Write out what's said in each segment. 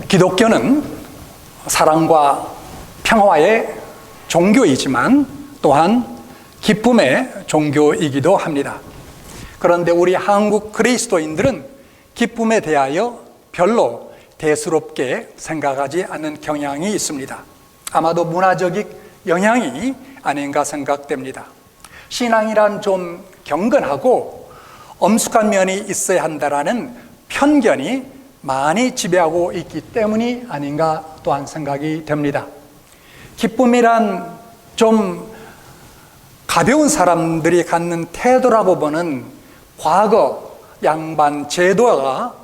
기독교는 사랑과 평화의 종교이지만 또한 기쁨의 종교이기도 합니다. 그런데 우리 한국 그리스도인들은 기쁨에 대하여 별로 대수롭게 생각하지 않는 경향이 있습니다. 아마도 문화적인 영향이 아닌가 생각됩니다. 신앙이란 좀 경건하고 엄숙한 면이 있어야 한다라는 편견이 많이 지배하고 있기 때문이 아닌가 또한 생각이 됩니다. 기쁨이란 좀 가벼운 사람들이 갖는 태도라고 보는 과거 양반 제도와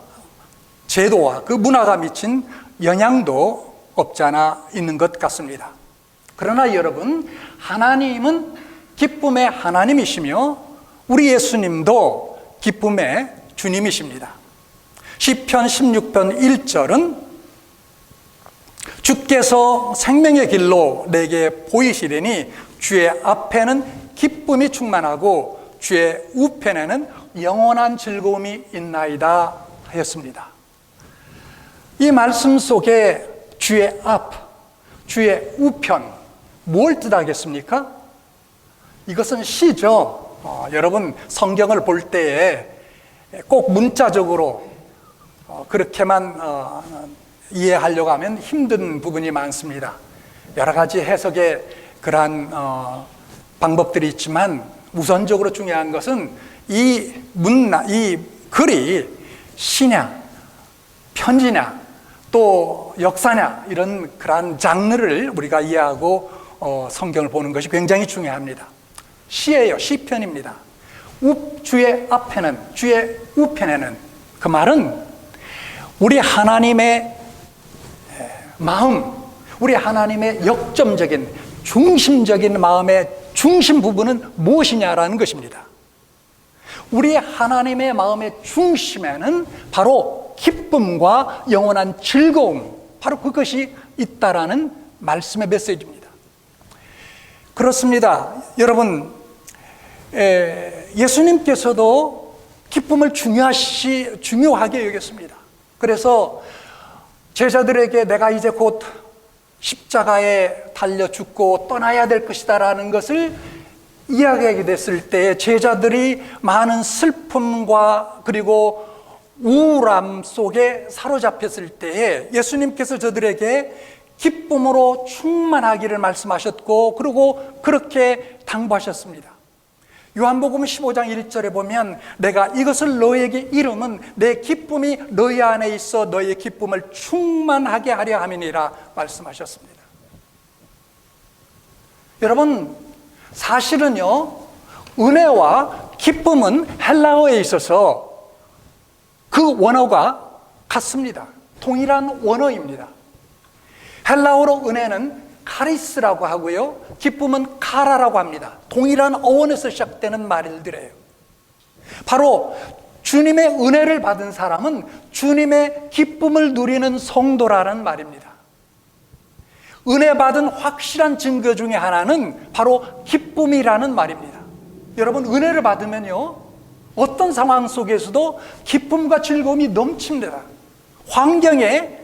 그 문화가 미친 영향도 없지 않아 있는 것 같습니다. 그러나 여러분, 하나님은 기쁨의 하나님이시며 우리 예수님도 기쁨의 주님이십니다. 시편 16편 1절은 주께서 생명의 길로 내게 보이시리니 주의 앞에는 기쁨이 충만하고 주의 우편에는 영원한 즐거움이 있나이다 하였습니다. 이 말씀 속에 주의 앞, 주의 우편, 뭘 뜻하겠습니까? 이것은 시죠. 여러분 성경을 볼 때에 꼭 문자적으로 그렇게만 이해하려고 하면 힘든 부분이 많습니다. 여러 가지 해석의 그러한 방법들이 있지만 우선적으로 중요한 것은 이 글이 시냐, 편지냐, 또 역사냐, 이런 그러한 장르를 우리가 이해하고 성경을 보는 것이 굉장히 중요합니다. 시예요. 시편입니다. 주의 앞에는, 주의 우편에는, 그 말은 우리 하나님의 마음, 우리 하나님의 역점적인 중심적인 마음의 중심 부분은 무엇이냐라는 것입니다. 우리 하나님의 마음의 중심에는 바로 기쁨과 영원한 즐거움, 바로 그것이 있다라는 말씀의 메시지입니다. 그렇습니다. 여러분, 예수님께서도 기쁨을 중요하게 여겼습니다. 그래서 제자들에게 내가 이제 곧 십자가에 달려 죽고 떠나야 될 것이다 라는 것을 이야기하게 됐을 때 제자들이 많은 슬픔과 그리고 우울함 속에 사로잡혔을 때에 예수님께서 저들에게 기쁨으로 충만하기를 말씀하셨고 그리고 그렇게 당부하셨습니다. 요한복음 15장 1절에 보면 내가 이것을 너에게 이름은 내 기쁨이 너희 안에 있어 너희의 기쁨을 충만하게 하려 함이니라 말씀하셨습니다. 여러분, 사실은요, 은혜와 기쁨은 헬라어에 있어서 그 원어가 같습니다. 동일한 원어입니다. 헬라어로 은혜는 카리스라고 하고요, 기쁨은 카라라고 합니다. 동일한 어원에서 시작되는 말들이에요. 바로 주님의 은혜를 받은 사람은 주님의 기쁨을 누리는 성도라는 말입니다. 은혜 받은 확실한 증거 중에 하나는 바로 기쁨이라는 말입니다. 여러분, 은혜를 받으면요, 어떤 상황 속에서도 기쁨과 즐거움이 넘칩니다. 환경에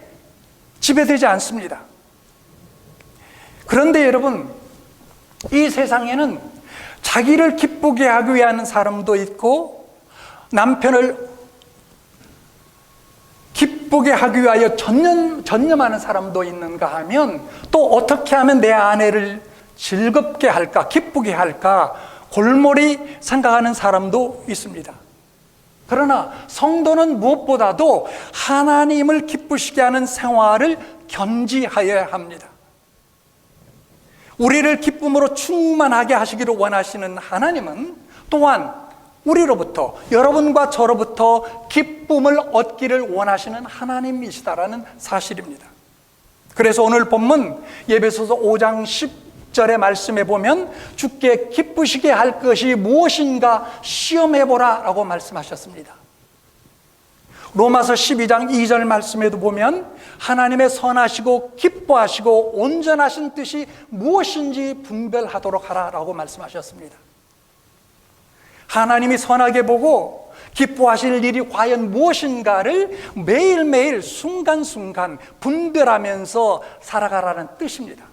지배되지 않습니다. 그런데 여러분, 이 세상에는 자기를 기쁘게 하기 위한 사람도 있고 남편을 기쁘게 하기 위하여 전념하는 사람도 있는가 하면 또 어떻게 하면 내 아내를 즐겁게 할까, 기쁘게 할까 골몰이 생각하는 사람도 있습니다. 그러나 성도는 무엇보다도 하나님을 기쁘시게 하는 생활을 견지하여야 합니다. 우리를 기쁨으로 충만하게 하시기를 원하시는 하나님은 또한 우리로부터, 여러분과 저로부터 기쁨을 얻기를 원하시는 하나님이시다라는 사실입니다. 그래서 오늘 본문 에베소서 5장 10절의 말씀에 보면 주께 기쁘시게 할 것이 무엇인가 시험해보라 라고 말씀하셨습니다. 로마서 12장 2절 말씀에도 보면 하나님의 선하시고 기뻐하시고 온전하신 뜻이 무엇인지 분별하도록 하라라고 말씀하셨습니다. 하나님이 선하게 보고 기뻐하실 일이 과연 무엇인가를 매일매일 순간순간 분별하면서 살아가라는 뜻입니다.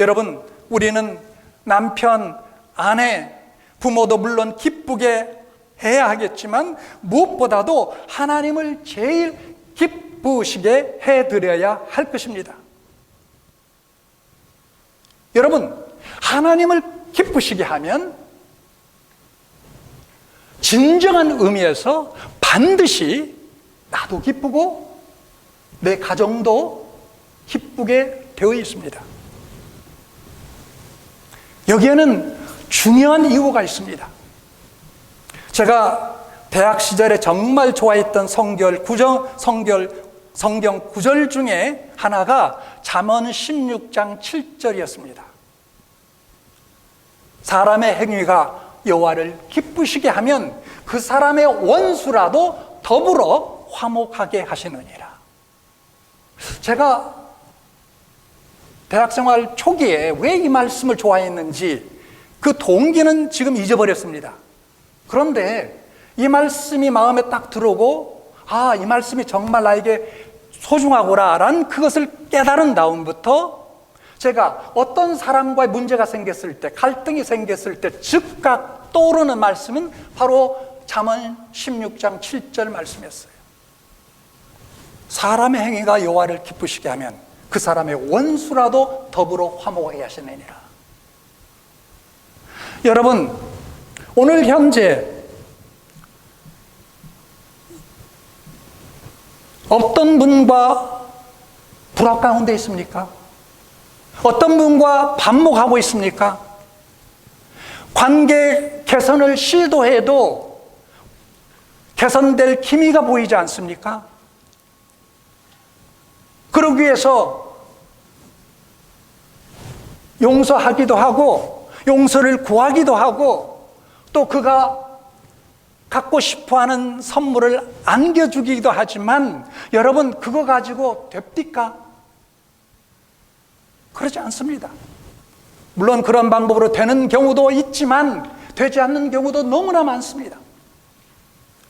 여러분, 우리는 남편, 아내, 부모도 물론 기쁘게 해야 하겠지만 무엇보다도 하나님을 제일 기쁘시게 해드려야 할 것입니다. 여러분, 하나님을 기쁘시게 하면 진정한 의미에서 반드시 나도 기쁘고 내 가정도 기쁘게 되어 있습니다. 여기에는 중요한 이유가 있습니다. 제가 대학 시절에 정말 좋아했던 성경 구절 중에 하나가 잠언 16장 7절이었습니다. 사람의 행위가 여호와를 기쁘시게 하면 그 사람의 원수라도 더불어 화목하게 하시느니라. 제가 대학생활 초기에 왜 이 말씀을 좋아했는지 그 동기는 지금 잊어버렸습니다. 그런데 이 말씀이 마음에 딱 들어오고 이 말씀이 정말 나에게 소중하구나 라는 그것을 깨달은 다음부터 제가 어떤 사람과의 문제가 생겼을 때, 갈등이 생겼을 때 즉각 떠오르는 말씀은 바로 잠언 16장 7절 말씀이었어요. 사람의 행위가 여호와를 기쁘시게 하면 그 사람의 원수라도 더불어 화목하게 하시느니라. 여러분, 오늘 현재 어떤 분과 불화 가운데 있습니까? 어떤 분과 반목하고 있습니까? 관계 개선을 시도해도 개선될 기미가 보이지 않습니까? 그러기 위해서 용서하기도 하고 용서를 구하기도 하고 또 그가 갖고 싶어하는 선물을 안겨주기도 하지만 여러분, 그거 가지고 됩니까? 그렇지 않습니다. 물론 그런 방법으로 되는 경우도 있지만 되지 않는 경우도 너무나 많습니다.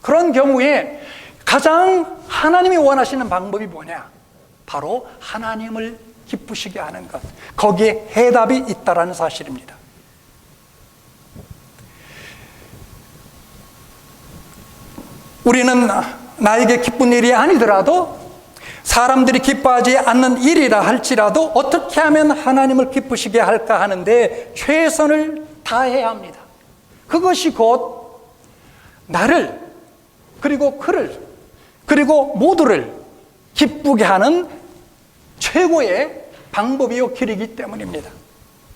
그런 경우에 가장 하나님이 원하시는 방법이 뭐냐? 바로 하나님을 기쁘시게 하는 것, 거기에 해답이 있다는 사실입니다. 우리는 나에게 기쁜 일이 아니더라도 사람들이 기뻐하지 않는 일이라 할지라도 어떻게 하면 하나님을 기쁘시게 할까 하는데 최선을 다해야 합니다. 그것이 곧 나를 그리고 그를 그리고 모두를 기쁘게 하는 최고의 방법이요 길이기 때문입니다.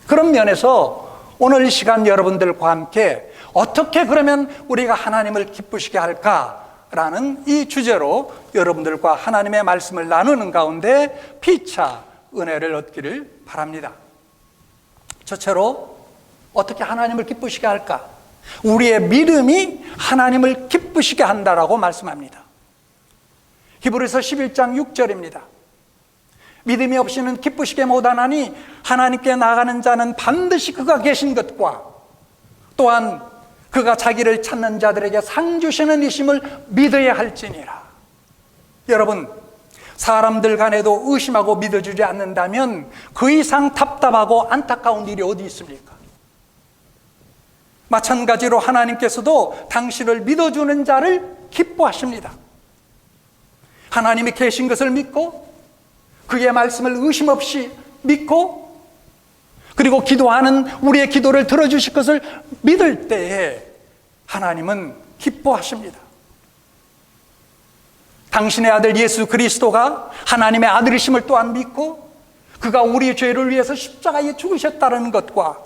그런 면에서 오늘 이 시간 여러분들과 함께 어떻게 그러면 우리가 하나님을 기쁘시게 할까라는 이 주제로 여러분들과 하나님의 말씀을 나누는 가운데 피차 은혜를 얻기를 바랍니다. 첫째로 어떻게 하나님을 기쁘시게 할까? 우리의 믿음이 하나님을 기쁘시게 한다라고 말씀합니다. 히브리서 11장 6절입니다. 믿음이 없이는 기쁘시게 못하나니 하나님께 나가는 자는 반드시 그가 계신 것과 또한 그가 자기를 찾는 자들에게 상 주시는 이심을 믿어야 할지니라. 여러분, 사람들 간에도 의심하고 믿어주지 않는다면 그 이상 답답하고 안타까운 일이 어디 있습니까? 마찬가지로 하나님께서도 당신을 믿어주는 자를 기뻐하십니다. 하나님이 계신 것을 믿고 그의 말씀을 의심 없이 믿고 그리고 기도하는 우리의 기도를 들어주실 것을 믿을 때에 하나님은 기뻐하십니다. 당신의 아들 예수 그리스도가 하나님의 아들이심을 또한 믿고 그가 우리의 죄를 위해서 십자가에 죽으셨다는 것과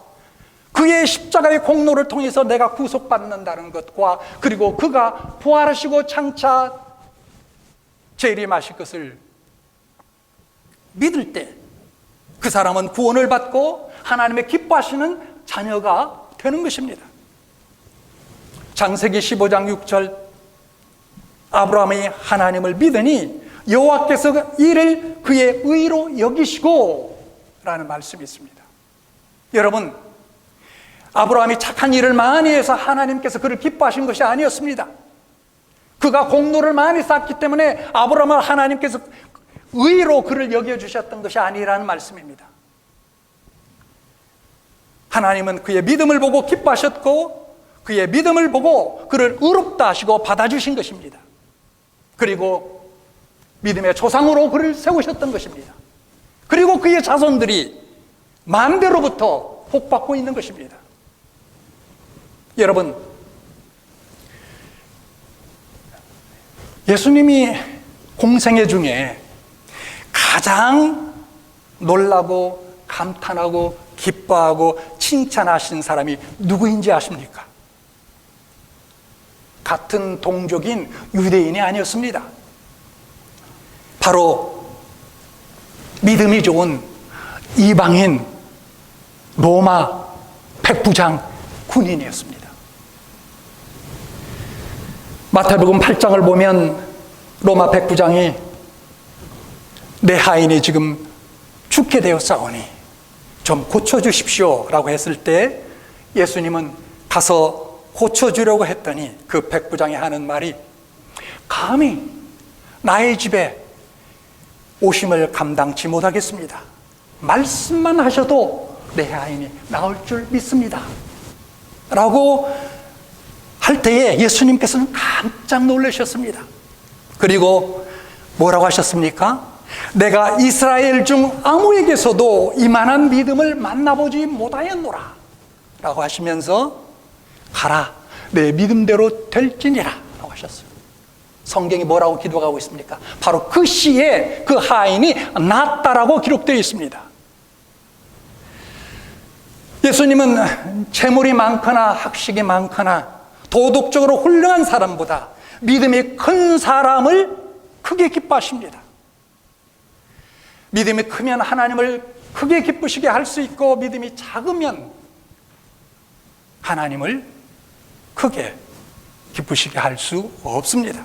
그의 십자가의 공로를 통해서 내가 구속받는다는 것과 그리고 그가 부활하시고 장차 재림하실 것을 믿을 때 그 사람은 구원을 받고 하나님의 기뻐하시는 자녀가 되는 것입니다. 창세기 15장 6절 아브라함이 하나님을 믿으니 여호와께서 이를 그의 의로 여기시고 라는 말씀이 있습니다. 여러분, 아브라함이 착한 일을 많이 해서 하나님께서 그를 기뻐하신 것이 아니었습니다. 그가 공로를 많이 쌓기 때문에 아브라함을 하나님께서 의로 그를 여겨주셨던 것이 아니라는 말씀입니다. 하나님은 그의 믿음을 보고 기뻐하셨고 그의 믿음을 보고 그를 의롭다 하시고 받아주신 것입니다. 그리고 믿음의 조상으로 그를 세우셨던 것입니다. 그리고 그의 자손들이 만대로부터 복받고 있는 것입니다. 여러분, 예수님이 공생애 중에 가장 놀라고 감탄하고 기뻐하고 칭찬하신 사람이 누구인지 아십니까? 같은 동족인 유대인이 아니었습니다. 바로 믿음이 좋은 이방인 로마 백부장 군인이었습니다. 마태복음 8장을 보면 로마 백부장이 내 하인이 지금 죽게 되었사오니 좀 고쳐주십시오 라고 했을 때 예수님은 가서 고쳐주려고 했더니 그 백부장이 하는 말이 감히 나의 집에 오심을 감당치 못하겠습니다. 말씀만 하셔도 내 하인이 나을 줄 믿습니다 라고 할 때에 예수님께서는 깜짝 놀라셨습니다. 그리고 뭐라고 하셨습니까? 내가 이스라엘 중 아무에게서도 이만한 믿음을 만나보지 못하였노라 라고 하시면서 가라 내 믿음대로 될지니라 라고 하셨어요. 성경이 뭐라고 기록하고 있습니까? 바로 그 시에 그 하인이 낫다라고 기록되어 있습니다. 예수님은 재물이 많거나 학식이 많거나 도덕적으로 훌륭한 사람보다 믿음이 큰 사람을 크게 기뻐하십니다. 믿음이 크면 하나님을 크게 기쁘시게 할 수 있고 믿음이 작으면 하나님을 크게 기쁘시게 할 수 없습니다.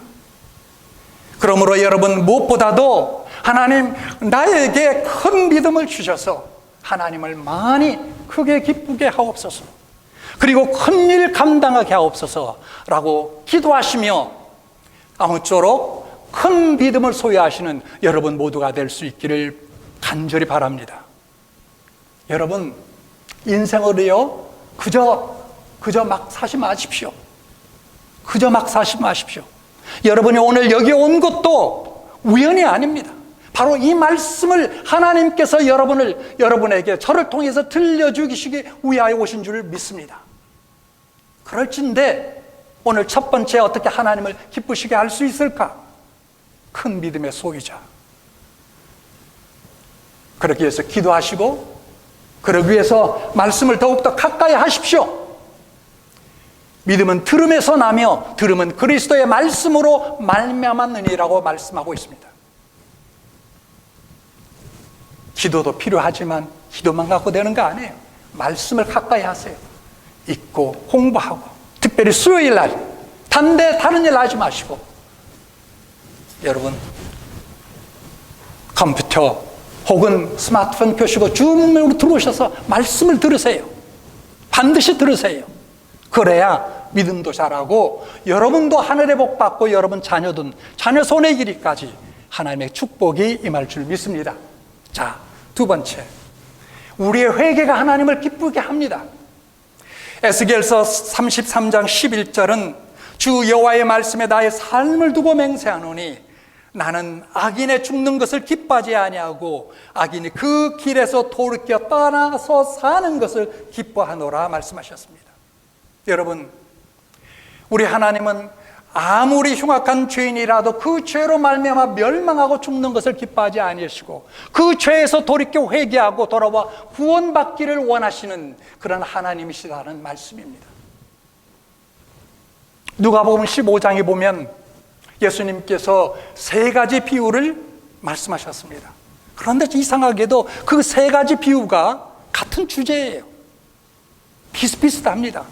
그러므로 여러분 무엇보다도 하나님 나에게 큰 믿음을 주셔서 하나님을 많이 크게 기쁘게 하옵소서, 그리고 큰일 감당하게 하옵소서라고 기도하시며 아무쪼록 큰 믿음을 소유하시는 여러분 모두가 될 수 있기를 간절히 바랍니다. 여러분 인생을요 그저 막 사지 마십시오. 그저 막 사지 마십시오. 여러분이 오늘 여기 온 것도 우연이 아닙니다. 바로 이 말씀을 하나님께서 여러분에게 저를 통해서 들려주시기 위하여 오신 줄 믿습니다. 그럴진데 오늘 첫 번째 어떻게 하나님을 기쁘시게 할 수 있을까? 큰 믿음의 소유자. 그러기 위해서 기도하시고 그러기 위해서 말씀을 더욱더 가까이 하십시오. 믿음은 들음에서 나며 들음은 그리스도의 말씀으로 말미암았느니라고 말씀하고 있습니다. 기도도 필요하지만 기도만 갖고 되는 거 아니에요. 말씀을 가까이 하세요. 읽고 공부하고 특별히 수요일 날 다른 일 하지 마시고 여러분 컴퓨터 혹은 스마트폰 켜시고 줌으로 들어오셔서 말씀을 들으세요. 반드시 들으세요. 그래야 믿음도 자라고 여러분도 하늘의 복 받고 여러분 자녀든 자녀 손에 이르기까지 하나님의 축복이 임할 줄 믿습니다. 자, 두 번째, 우리의 회개가 하나님을 기쁘게 합니다. 에스겔서 33장 11절은 주 여호와의 말씀에 나의 삶을 두고 맹세하노니 나는 악인의 죽는 것을 기뻐하지 아니하고 악인이 그 길에서 돌이켜 떠나서 사는 것을 기뻐하노라 말씀하셨습니다. 여러분, 우리 하나님은 아무리 흉악한 죄인이라도 그 죄로 말미암아 멸망하고 죽는 것을 기뻐하지 아니하시고 그 죄에서 돌이켜 회개하고 돌아와 구원받기를 원하시는 그런 하나님이시라는 말씀입니다. 누가복음 15장에 보면 예수님께서 세 가지 비유를 말씀하셨습니다. 그런데 이상하게도 그 세 가지 비유가 같은 주제예요. 비슷비슷합니다.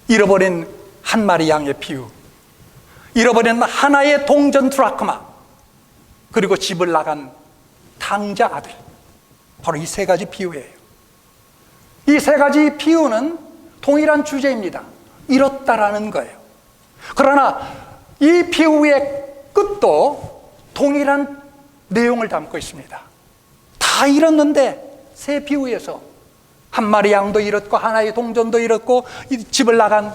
잃어버린 한 마리 양의 비유, 잃어버린 하나의 동전 드라크마, 그리고 집을 나간 탕자 아들, 바로 이 세 가지 비유예요. 이 세 가지 비유는 동일한 주제입니다. 잃었다라는 거예요. 그러나 이 비유의 끝도 동일한 내용을 담고 있습니다. 다 잃었는데 세 비유에서 한 마리 양도 잃었고 하나의 동전도 잃었고 집을 나간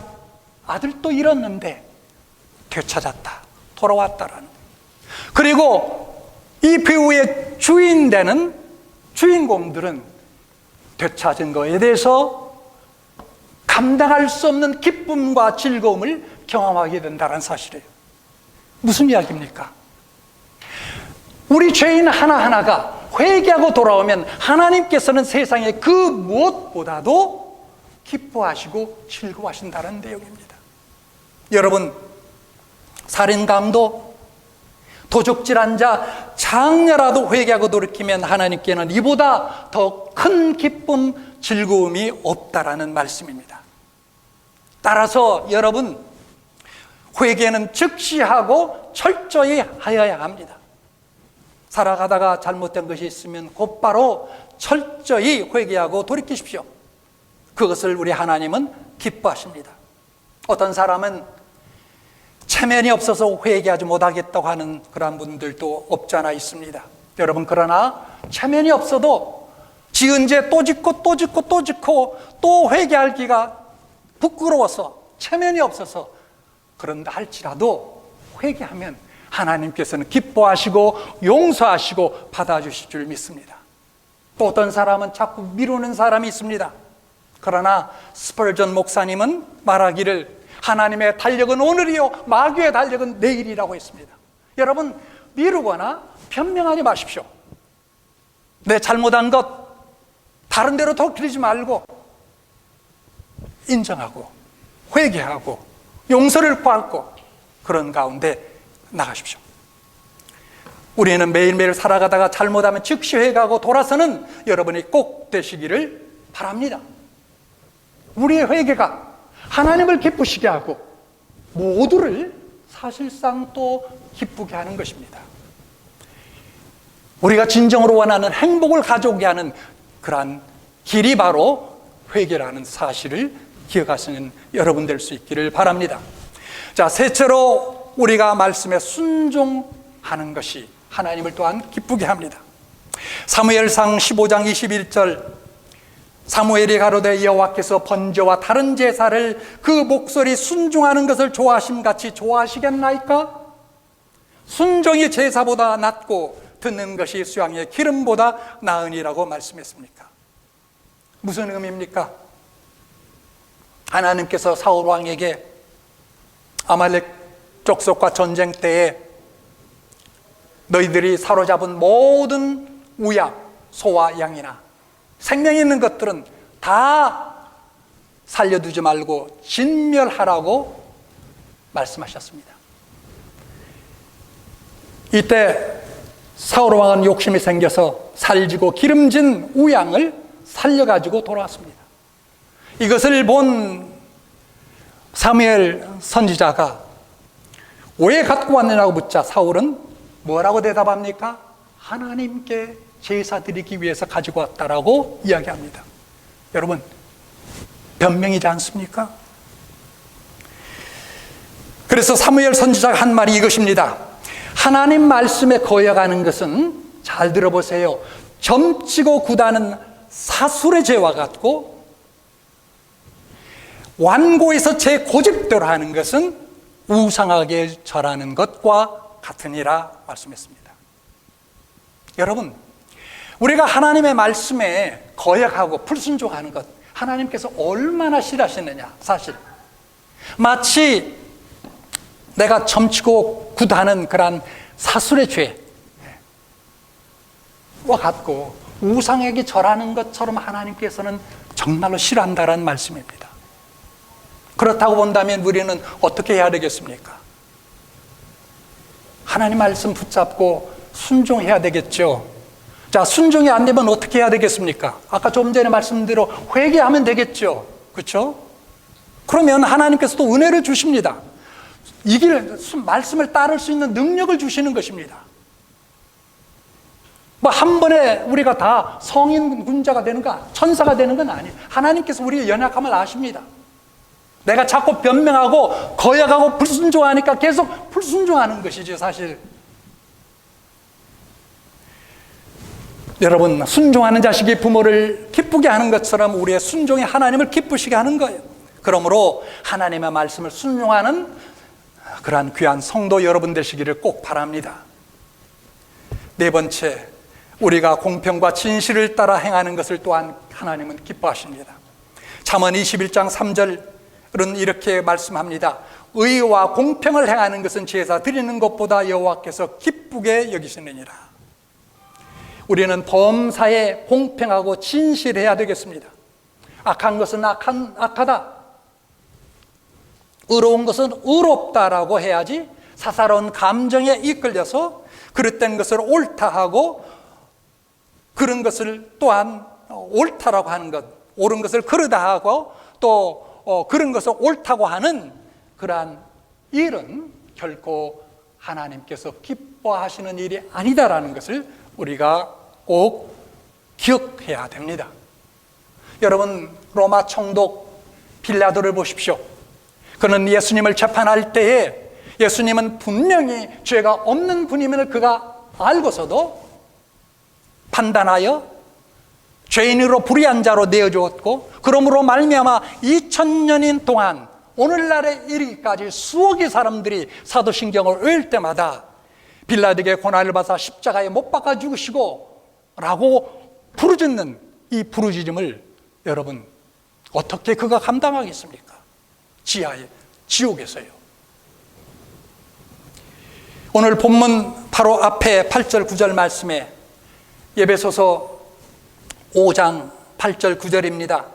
아들도 잃었는데 되찾았다, 돌아왔다라는. 그리고 이 비유의 주인공들은 되찾은 것에 대해서 감당할 수 없는 기쁨과 즐거움을 경험하게 된다는 사실이에요. 무슨 이야기입니까? 우리 죄인 하나하나가 회개하고 돌아오면 하나님께서는 세상의 그 무엇보다도 기뻐하시고 즐거워하신다는 내용입니다. 여러분, 살인감도, 도적질한 자, 장녀라도 회개하고 돌이키면 하나님께는 이보다 더 큰 기쁨, 즐거움이 없다라는 말씀입니다. 따라서 여러분, 회개는 즉시 하고 철저히 하여야 합니다. 살아가다가 잘못된 것이 있으면 곧바로 철저히 회개하고 돌이키십시오. 그것을 우리 하나님은 기뻐하십니다. 어떤 사람은 체면이 없어서 회개하지 못하겠다고 하는 그런 분들도 없지 않아 있습니다. 여러분, 그러나 체면이 없어도 지은 죄 또 짓고 또 짓고 또 짓고 또 회개하기가 부끄러워서 체면이 없어서 그런다 할지라도 회개하면 하나님께서는 기뻐하시고 용서하시고 받아주실 줄 믿습니다. 또 어떤 사람은 자꾸 미루는 사람이 있습니다. 그러나 스펄전 목사님은 말하기를 하나님의 달력은 오늘이요 마귀의 달력은 내일이라고 했습니다. 여러분, 미루거나 변명하지 마십시오. 내 잘못한 것 다른 데로 돌리지 말고 인정하고 회개하고 용서를 구하고 그런 가운데 나가십시오. 우리는 매일매일 살아가다가 잘못하면 즉시 회개하고 돌아서는 여러분이 꼭 되시기를 바랍니다. 우리의 회개가 하나님을 기쁘시게 하고 모두를 사실상 또 기쁘게 하는 것입니다. 우리가 진정으로 원하는 행복을 가져오게 하는 그러한 길이 바로 회개라는 사실을 기억하시는 여러분 될 수 있기를 바랍니다. 자, 셋째로 우리가 말씀에 순종하는 것이 하나님을 또한 기쁘게 합니다. 사무엘상 15장 21절, 사무엘이 가로되 여호와께서 번제와 다른 제사를 그 목소리 순종하는 것을 좋아하심같이 좋아하시겠나이까? 순종이 제사보다 낫고 듣는 것이 수양의 기름보다 나으니라고 말씀했습니까? 무슨 의미입니까? 하나님께서 사울 왕에게 아말렉 족속과 전쟁 때에 너희들이 사로잡은 모든 우양, 소와 양이나 생명 있는 것들은 다 살려두지 말고 진멸하라고 말씀하셨습니다. 이때 사울 왕은 욕심이 생겨서 살지고 기름진 우양을 살려가지고 돌아왔습니다. 이것을 본 사무엘 선지자가 왜 갖고 왔느냐고 묻자 사울은 뭐라고 대답합니까? 하나님께 제사 드리기 위해서 가지고 왔다라고 이야기합니다. 여러분, 변명이지 않습니까? 그래서 사무엘 선지자가 한 말이 이것입니다. 하나님 말씀에 거여가는 것은, 잘 들어보세요, 점치고 구다는 사술의 죄와 같고 완고해서 제 고집대로 하는 것은 우상하게 절하는 것과 같으니라 말씀했습니다. 여러분, 우리가 하나님의 말씀에 거역하고 불순종하는 것, 하나님께서 얼마나 싫어하시느냐. 사실 마치 내가 점치고 굿하는 그런 사술의 죄와 같고 우상에게 절하는 것처럼 하나님께서는 정말로 싫어한다는 말씀입니다. 그렇다고 본다면 우리는 어떻게 해야 되겠습니까? 하나님 말씀 붙잡고 순종해야 되겠죠. 자, 순종이 안 되면 어떻게 해야 되겠습니까? 아까 좀 전에 말씀대로 회개하면 되겠죠. 그렇죠? 그러면 하나님께서 또 은혜를 주십니다. 이 길, 말씀을 따를 수 있는 능력을 주시는 것입니다. 뭐 한 번에 우리가 다 성인 군자가 되는 거, 천사가 되는 건 아니에요. 하나님께서 우리의 연약함을 아십니다. 내가 자꾸 변명하고 거역하고 불순종하니까 계속 불순종하는 것이죠, 사실. 여러분, 순종하는 자식이 부모를 기쁘게 하는 것처럼 우리의 순종이 하나님을 기쁘시게 하는 거예요. 그러므로 하나님의 말씀을 순종하는 그러한 귀한 성도 여러분 되시기를 꼭 바랍니다. 네 번째, 우리가 공평과 진실을 따라 행하는 것을 또한 하나님은 기뻐하십니다. 잠언 21장 3절은 이렇게 말씀합니다. 의와 공평을 행하는 것은 제사 드리는 것보다 여호와께서 기쁘게 여기시느니라. 우리는 범사에 공평하고 진실해야 되겠습니다. 악한 것은 악하다, 의로운 것은 의롭다라고 해야지 사사로운 감정에 이끌려서 그릇된 것을 옳다 하고 그런 것을 또한 옳다라고 하는 것, 옳은 것을 그르다 하고 또 그런 것을 옳다고 하는 그러한 일은 결코 하나님께서 기뻐하시는 일이 아니다라는 것을 우리가 꼭 기억해야 됩니다. 여러분, 로마 총독 빌라도를 보십시오. 그는 예수님을 재판할 때에 예수님은 분명히 죄가 없는 분임을 그가 알고서도 판단하여 죄인으로 불의한 자로 내어주었고, 그러므로 말미암아 2000년인 동안 오늘날에 이르기까지 수억의 사람들이 사도신경을 읽을 때마다 빌라도에게 고난을 받아 십자가에 못 박아 죽으시고 라고 부르짖는 이 부르짖음을 여러분 어떻게 그가 감당하겠습니까? 지하에, 지옥에서요. 오늘 본문 바로 앞에 8절 9절 말씀에 에베소서 5장 8절 9절입니다.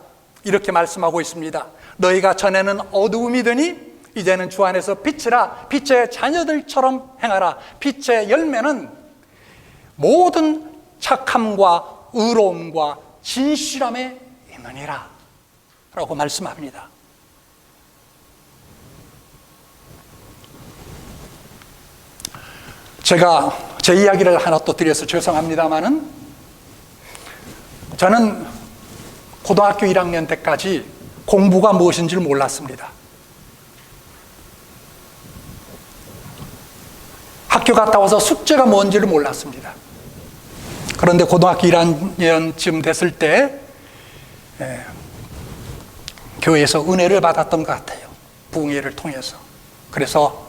이렇게 말씀하고 있습니다. 너희가 전에는 어두움이더니 이제는 주 안에서 빛이라. 빛의 자녀들처럼 행하라. 빛의 열매는 모든 착함과 의로움과 진실함에 있느니라 라고 말씀합니다. 제가 제 이야기를 하나 또 드려서 죄송합니다마는 저는 고등학교 1학년 때까지 공부가 무엇인지를 몰랐습니다. 학교 갔다 와서 숙제가 뭔지를 몰랐습니다. 그런데 고등학교 1학년쯤 됐을 때 교회에서 은혜를 받았던 것 같아요. 부흥회를 통해서. 그래서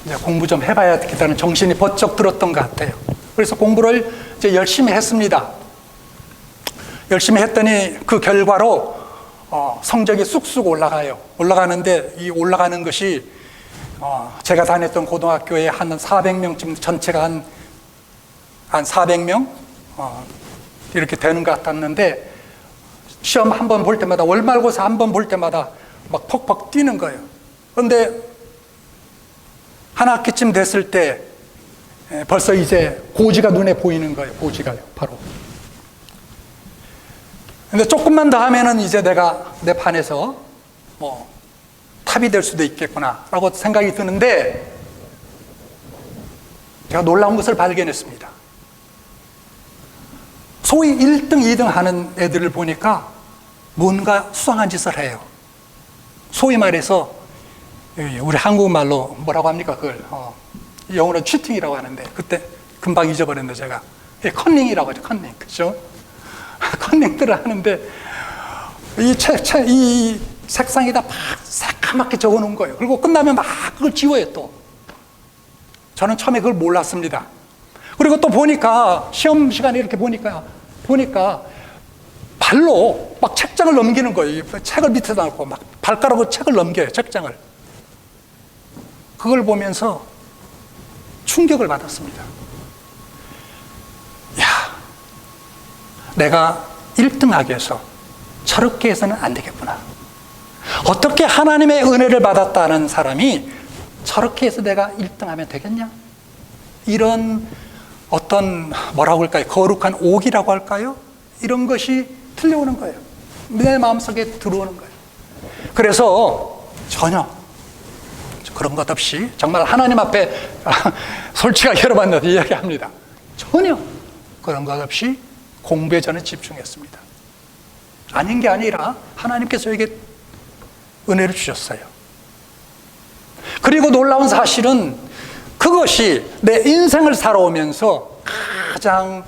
이제 공부 좀 해봐야 되겠다는 정신이 번쩍 들었던 것 같아요. 그래서 공부를 이제 열심히 했습니다. 열심히 했더니 그 결과로 성적이 쑥쑥 올라가요. 올라가는데 이 올라가는 것이 제가 다녔던 고등학교에 한 400명쯤, 전체가 한 400명 이렇게 되는 것 같았는데, 시험 한 번 볼 때마다, 월말고사 한 번 볼 때마다 막 퍽퍽 뛰는 거예요. 그런데 한 학기쯤 됐을 때 벌써 이제 고지가 눈에 보이는 거예요. 고지가요, 바로. 근데 조금만 더 하면은 이제 내가 내 반에서 탑이 될 수도 있겠구나 라고 생각이 드는데, 제가 놀라운 것을 발견했습니다. 소위 1등, 2등 하는 애들을 보니까 뭔가 수상한 짓을 해요. 소위 말해서 우리 한국말로 뭐라고 합니까? 그걸 영어로 치팅이라고 하는데, 그때 금방 잊어버렸는데 제가 컨닝이라고 하죠. 컨닝, 그렇죠? 컨닝들을 하는데 이 색상에다 막 새까맣게 적어놓은 거예요. 그리고 끝나면 막 그걸 지워요. 또 저는 처음에 그걸 몰랐습니다. 그리고 또 보니까 시험 시간에 이렇게 보니까 발로 막 책장을 넘기는 거예요. 책을 밑에다 놓고 막 발가락으로 책을 넘겨요. 책장을. 그걸 보면서 충격을 받았습니다. 야, 내가 1등하기 위해서 저렇게 해서는 안 되겠구나. 어떻게 하나님의 은혜를 받았다는 사람이 저렇게 해서 내가 1등하면 되겠냐? 이런 어떤 뭐라고 할까요? 거룩한 오기라고 할까요? 이런 것이 들려오는 거예요. 내 마음속에 들어오는 거예요. 그래서 전혀 그런 것 없이 정말 하나님 앞에 솔직하게 여러분한테 이야기합니다. 전혀 그런 것 없이 공부에 저는 집중했습니다. 아닌 게 아니라 하나님께서 저에게 은혜를 주셨어요. 그리고 놀라운 사실은 그것이 내 인생을 살아오면서 가장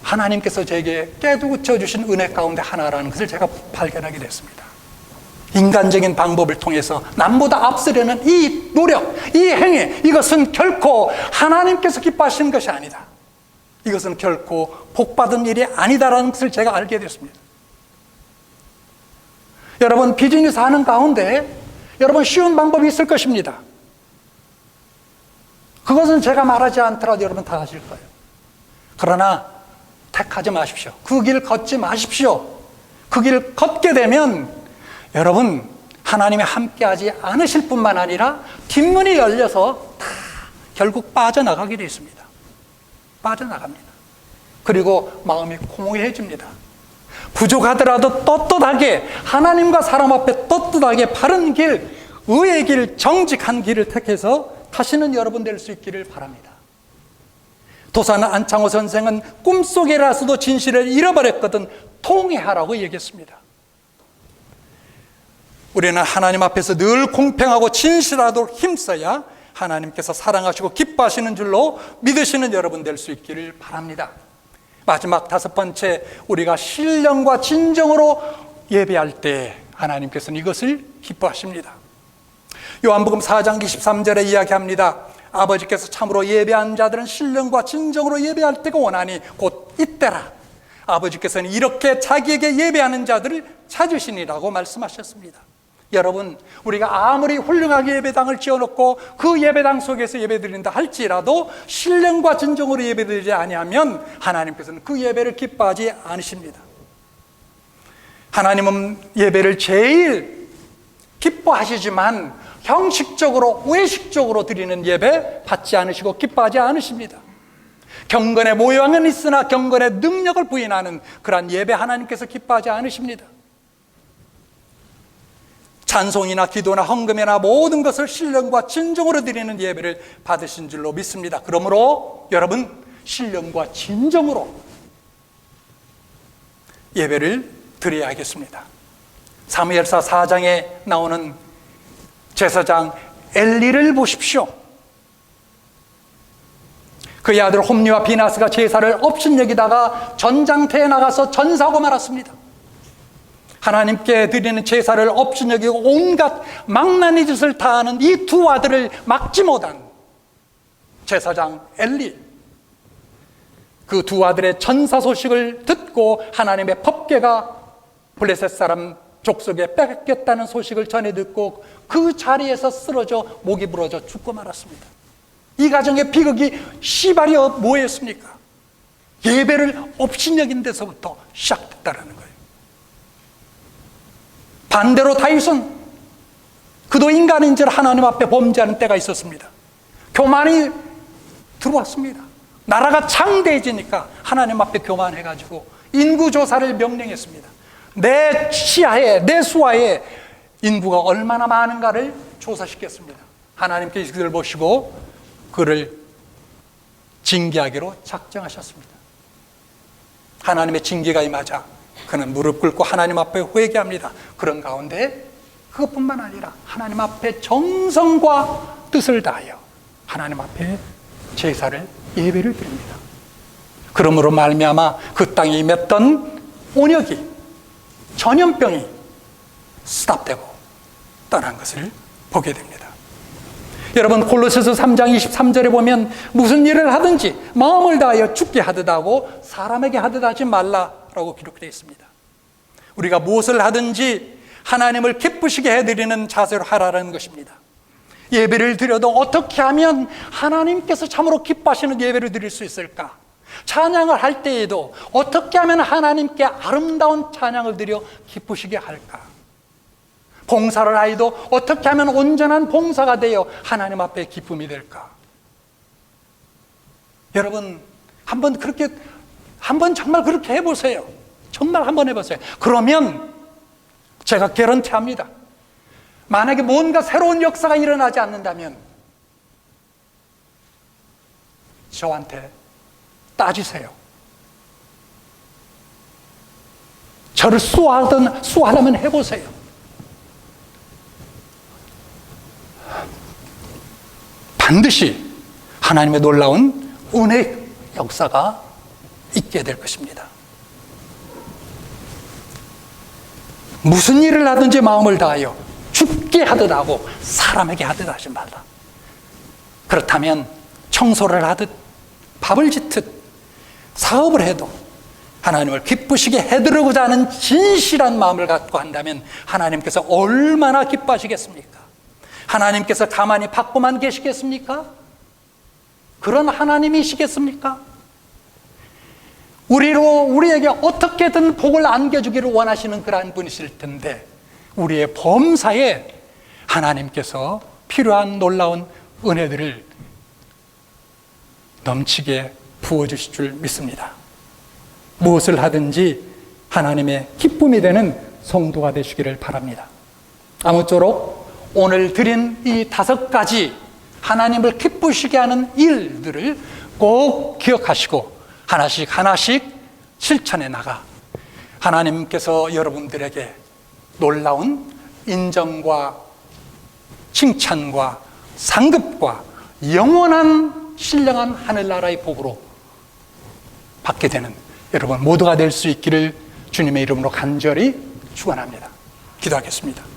하나님께서 제게 깨우쳐 주신 은혜 가운데 하나라는 것을 제가 발견하게 됐습니다. 인간적인 방법을 통해서 남보다 앞서려는 이 노력, 이 행위, 이것은 결코 하나님께서 기뻐하시는 것이 아니다. 이것은 결코 복받은 일이 아니다라는 것을 제가 알게 됐습니다. 여러분, 비즈니스 하는 가운데 여러분 쉬운 방법이 있을 것입니다. 그것은 제가 말하지 않더라도 여러분 다 아실 거예요. 그러나 택하지 마십시오. 그 길 걷지 마십시오. 그 길 걷게 되면 여러분 하나님이 함께하지 않으실 뿐만 아니라 뒷문이 열려서 다 결국 빠져나가게 되어 있습니다. 빠져나갑니다. 그리고 마음이 공허해집니다. 부족하더라도 떳떳하게 하나님과 사람 앞에 떳떳하게 바른 길, 의의 길, 정직한 길을 택해서 다시는 여러분 될 수 있기를 바랍니다. 도산 안창호 선생은 꿈속에라서도 진실을 잃어버렸거든 통회하라고 얘기했습니다. 우리는 하나님 앞에서 늘 공평하고 진실하도록 힘써야 하나님께서 사랑하시고 기뻐하시는 줄로 믿으시는 여러분 될 수 있기를 바랍니다. 마지막 5번째, 우리가 신령과 진정으로 예배할 때 하나님께서는 이것을 기뻐하십니다. 요한복음 4장 23절에 이야기합니다. 아버지께서 참으로 예배한 자들은 신령과 진정으로 예배할 때가 원하니 곧 이때라. 아버지께서는 이렇게 자기에게 예배하는 자들을 찾으시니라고 말씀하셨습니다. 여러분, 우리가 아무리 훌륭하게 예배당을 지어놓고 그 예배당 속에서 예배드린다 할지라도 신령과 진정으로 예배드리지 아니하면 하나님께서는 그 예배를 기뻐하지 않으십니다. 하나님은 예배를 제일 기뻐하시지만 형식적으로 외식적으로 드리는 예배 받지 않으시고 기뻐하지 않으십니다. 경건의 모양은 있으나 경건의 능력을 부인하는 그러한 예배 하나님께서 기뻐하지 않으십니다. 찬송이나 기도나 헌금이나 모든 것을 신령과 진정으로 드리는 예배를 받으신 줄로 믿습니다. 그러므로 여러분, 신령과 진정으로 예배를 드려야겠습니다. 사무엘사 4장에 나오는 제사장 엘리를 보십시오. 그의 아들 홈리와 비나스가 제사를 업신여기다가 전장터에 나가서 전사하고 말았습니다. 하나님께 드리는 제사를 업신여기고 온갖 망나니 짓을 다하는 이 두 아들을 막지 못한 제사장 엘리, 그 두 아들의 전사 소식을 듣고 하나님의 법궤가 블레셋 사람 족속에 뺏겼다는 소식을 전해 듣고 그 자리에서 쓰러져 목이 부러져 죽고 말았습니다. 이 가정의 비극이 시발이 뭐였습니까? 예배를 업신여긴 데서부터 시작됐다는 거예요. 반대로 다윗은 그도 인간인지라 하나님 앞에 범죄하는 때가 있었습니다. 교만이 들어왔습니다. 나라가 창대해지니까 하나님 앞에 교만해가지고 인구조사를 명령했습니다. 내 시야에, 내 수하에 인구가 얼마나 많은가를 조사시켰습니다. 하나님께서 그를 보시고 그를 징계하기로 작정하셨습니다. 하나님의 징계가 임하자 그는 무릎 꿇고 하나님 앞에 회개합니다. 그런 가운데 그것뿐만 아니라 하나님 앞에 정성과 뜻을 다하여 하나님 앞에 제사를 예배를 드립니다. 그러므로 말미암아 그 땅에 임했던 온역이, 전염병이 스탑되고 떠난 것을 보게 됩니다. 여러분, 골로새서 3장 23절에 보면 무슨 일을 하든지 마음을 다하여 주께 하듯 하고 사람에게 하듯 하지 말라라고 기록되어 있습니다. 우리가 무엇을 하든지 하나님을 기쁘시게 해드리는 자세로 하라는 것입니다. 예배를 드려도 어떻게 하면 하나님께서 참으로 기뻐하시는 예배를 드릴 수 있을까? 찬양을 할 때에도 어떻게 하면 하나님께 아름다운 찬양을 드려 기쁘시게 할까? 봉사를 하여도 어떻게 하면 온전한 봉사가 되어 하나님 앞에 기쁨이 될까? 여러분, 한번 정말 그렇게 해보세요. 정말 한번 해보세요. 그러면 제가 개런티합니다. 만약에 뭔가 새로운 역사가 일어나지 않는다면 저한테 따지세요. 저를 수하려면 해보세요. 반드시 하나님의 놀라운 은혜 역사가 있게 될 것입니다. 무슨 일을 하든지 마음을 다하여 죽게 하듯 하고 사람에게 하듯 하지 말라. 그렇다면 청소를 하듯 밥을 짓듯 사업을 해도 하나님을 기쁘시게 해드리고자 하는 진실한 마음을 갖고 한다면 하나님께서 얼마나 기뻐하시겠습니까? 하나님께서 가만히 받고만 계시겠습니까? 그런 하나님이시겠습니까? 우리에게 어떻게든 복을 안겨주기를 원하시는 그러한 분이실 텐데 우리의 범사에 하나님께서 필요한 놀라운 은혜들을 넘치게 부어주실 줄 믿습니다. 무엇을 하든지 하나님의 기쁨이 되는 성도가 되시기를 바랍니다. 아무쪼록 오늘 드린 이 5가지 하나님을 기쁘시게 하는 일들을 꼭 기억하시고 하나씩 실천해 나가 하나님께서 여러분들에게 놀라운 인정과 칭찬과 상급과 영원한 신령한 하늘나라의 복으로 받게 되는 여러분 모두가 될 수 있기를 주님의 이름으로 간절히 축원합니다. 기도하겠습니다.